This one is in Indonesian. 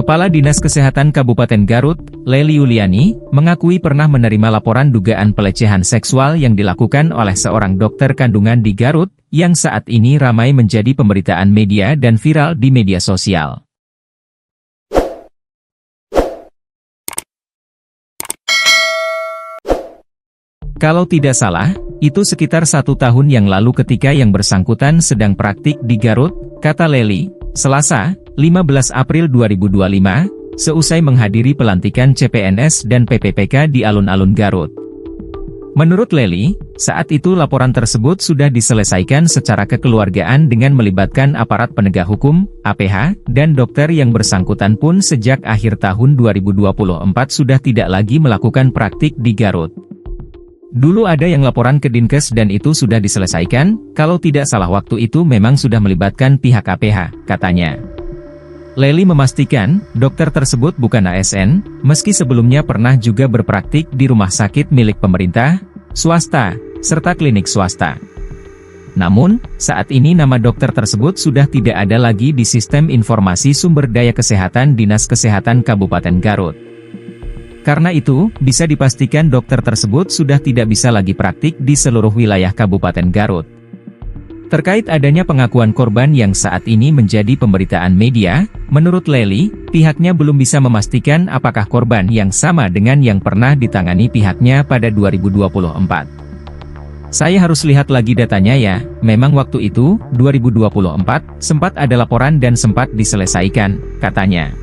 Kepala Dinas Kesehatan Kabupaten Garut, Lely Yuliani, mengakui pernah menerima laporan dugaan pelecehan seksual yang dilakukan oleh seorang dokter kandungan di Garut, yang saat ini ramai menjadi pemberitaan media dan viral di media sosial. Kalau tidak salah, itu sekitar 1 tahun yang lalu ketika yang bersangkutan sedang praktik di Garut, kata Lely, Selasa, 15 April 2025, seusai menghadiri pelantikan CPNS dan PPPK di alun-alun Garut. Menurut Lely, saat itu laporan tersebut sudah diselesaikan secara kekeluargaan dengan melibatkan aparat penegak hukum, APH, dan dokter yang bersangkutan pun sejak akhir tahun 2024 sudah tidak lagi melakukan praktik di Garut. Dulu ada yang laporan ke Dinkes dan itu sudah diselesaikan, kalau tidak salah waktu itu memang sudah melibatkan pihak APH, katanya. Lely memastikan, dokter tersebut bukan ASN, meski sebelumnya pernah juga berpraktik di rumah sakit milik pemerintah, swasta, serta klinik swasta. Namun, saat ini nama dokter tersebut sudah tidak ada lagi di Sistem Informasi Sumber Daya Kesehatan Dinas Kesehatan Kabupaten Garut. Karena itu, bisa dipastikan dokter tersebut sudah tidak bisa lagi praktik di seluruh wilayah Kabupaten Garut. Terkait adanya pengakuan korban yang saat ini menjadi pemberitaan media, menurut Lely, pihaknya belum bisa memastikan apakah korban yang sama dengan yang pernah ditangani pihaknya pada 2024. Saya harus lihat lagi datanya ya, memang waktu itu, 2024, sempat ada laporan dan sempat diselesaikan, katanya.